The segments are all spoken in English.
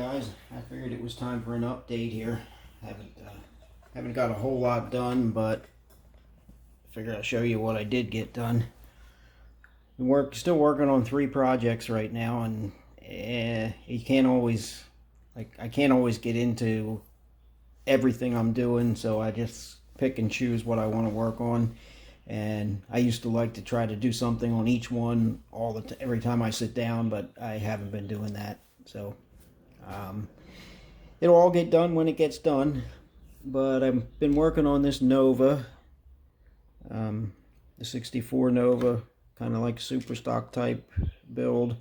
guys, I figured it was time for an update here. Haven't got a whole lot done, but I figured I'll show you what I did get done. Still working on 3 projects right now, and you can't always, I can't always get into everything I'm doing, so I just pick and choose what I want to work on. And I used to like to try to do something on each one every time I sit down, but I haven't been doing that. So it'll all get done when it gets done. But I've been working on this Nova, the 64 Nova, kind of like super stock type build,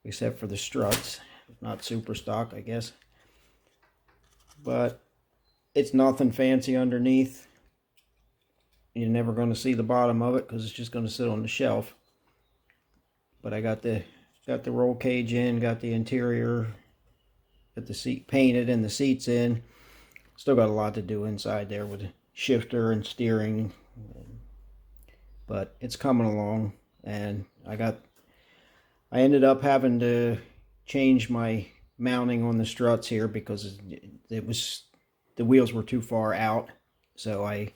except for the struts. Not super stock, I guess. But it's nothing fancy underneath. You're never going to see the bottom of it because it's just going to sit on the shelf. But I got the roll cage in, got the interior, got the seat painted and the seats in. Still got a lot to do inside there with the shifter and steering, but it's coming along. And I ended up having to change my mounting on the struts here because the wheels were too far out. So I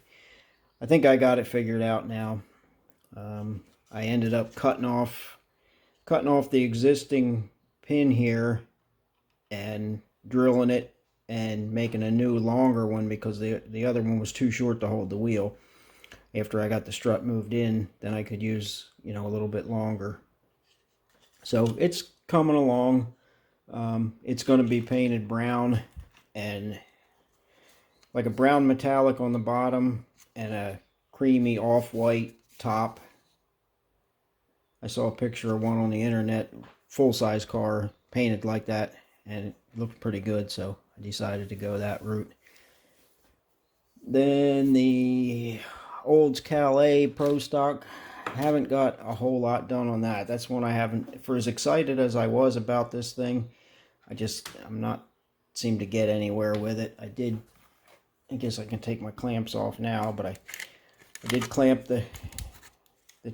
think I got it figured out now. I ended up cutting off the existing pin here and drilling it and making a new longer one because the other one was too short to hold the wheel. After I got the strut moved in, then I could use, a little bit longer. So it's coming along. It's going to be painted brown and like a brown metallic on the bottom and a creamy off-white top. I saw a picture of one on the internet, full-size car painted like that, and it looked pretty good, so I decided to go that route. Then the Olds Calais Pro Stock, I haven't got a whole lot done on that. That's one I haven't, for as excited as I was about this thing, I'm not seem to get anywhere with it. I guess I can take my clamps off now, but I did clamp the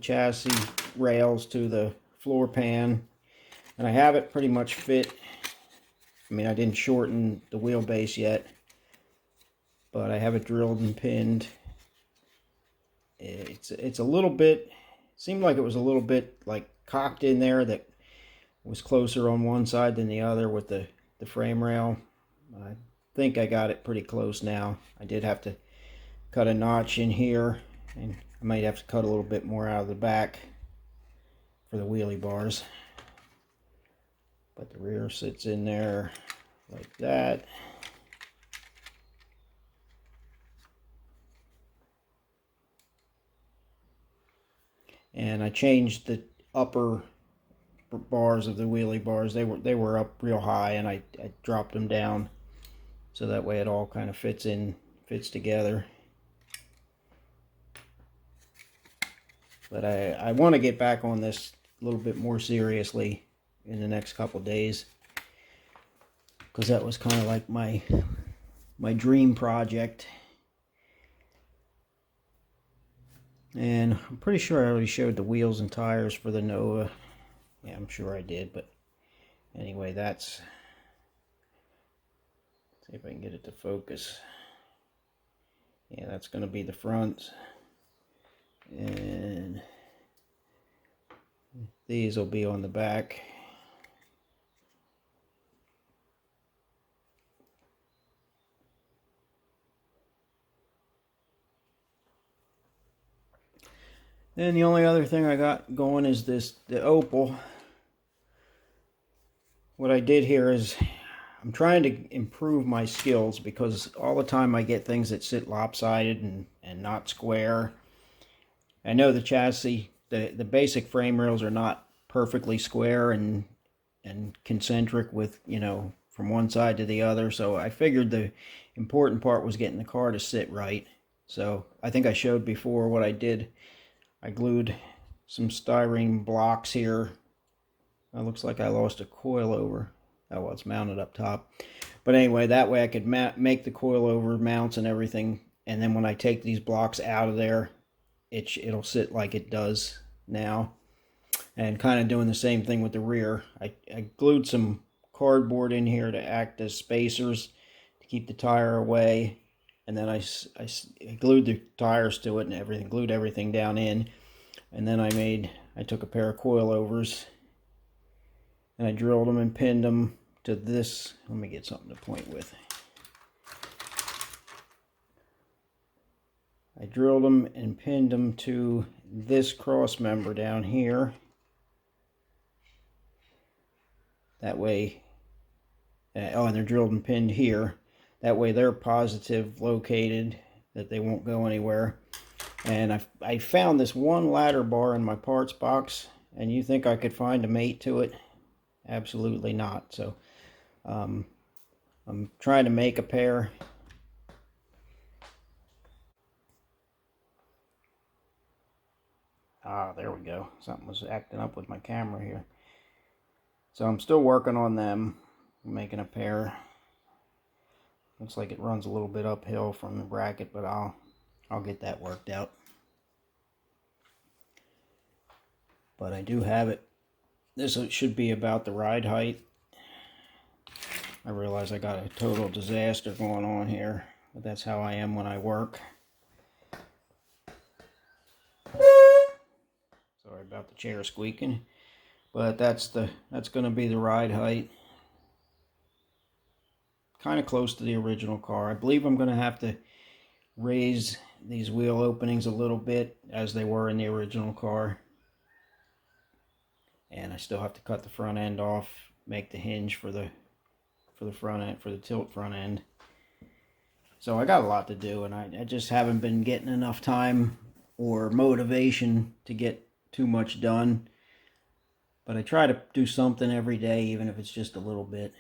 chassis rails to the floor pan, and I have it pretty much fit. I mean, I didn't shorten the wheelbase yet, but I have it drilled and pinned. It's a little bit, seemed like it was a little bit like cocked in there, that was closer on one side than the other with the frame rail. I think I got it pretty close now. I did have to cut a notch in here, and I might have to cut a little bit more out of the back for the wheelie bars. But the rear sits in there like that. And I changed the upper bars of the wheelie bars. They were up real high, and I dropped them down so that way it all kind of fits together. But I want to get back on this a little bit more seriously in the next couple days, because that was kind of like my dream project. And I'm pretty sure I already showed the wheels and tires for the Nova. Yeah, I'm sure I did, but anyway, let's see if I can get it to focus. Yeah, that's going to be the front. And these will be on the back. Then the only other thing I got going is the Opal. What I did here is I'm trying to improve my skills, because all the time I get things that sit lopsided and not square. I know the chassis, the basic frame rails are not perfectly square and concentric with, from one side to the other. So I figured the important part was getting the car to sit right. So I think I showed before what I did. I glued some styrene blocks here. It looks like I lost a coilover. Oh, well, it's mounted up top. But anyway, that way I could make the coilover mounts and everything. And then when I take these blocks out of there, it'll sit like it does now. And kind of doing the same thing with the rear. I glued some cardboard in here to act as spacers to keep the tire away. And then I glued the tires to it and everything, glued everything down in. And then I took a pair of coilovers and I drilled them and pinned them to this. Let me get something to point with. I drilled them and pinned them to this cross member down here. That way, oh, and they're drilled and pinned here. That way they're positive located, that they won't go anywhere. And I found this one ladder bar in my parts box, and you think I could find a mate to it? Absolutely not. So I'm trying to make a pair. Ah, there we go. Something was acting up with my camera here. So I'm still working on them, making a pair. Looks like it runs a little bit uphill from the bracket, but I'll get that worked out. But I do have it. This should be about the ride height. I realize I got a total disaster going on here, but that's how I am when I work. Sorry about the chair squeaking, but that's going to be the ride height. Kind of close to the original car. I believe I'm going to have to raise these wheel openings a little bit as they were in the original car. And I still have to cut the front end off, make the hinge for the front end, for the tilt front end. So I got a lot to do, and I just haven't been getting enough time or motivation to get too much done. But I try to do something every day, even if it's just a little bit.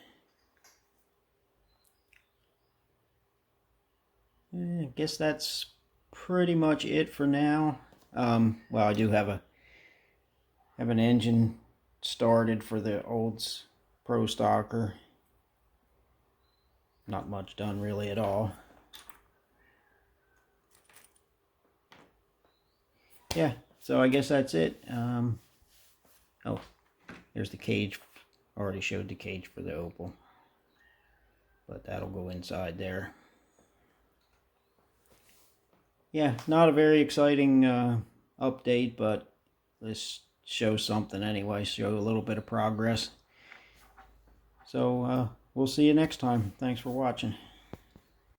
I guess that's pretty much it for now. Well, I do have an engine started for the Olds Pro Stocker. Not much done really at all. Yeah, so I guess that's it. Oh, there's the cage. Already showed the cage for the Opel, but that'll go inside there. Yeah, not a very exciting update, but this shows something anyway, show a little bit of progress. So we'll see you next time. Thanks for watching.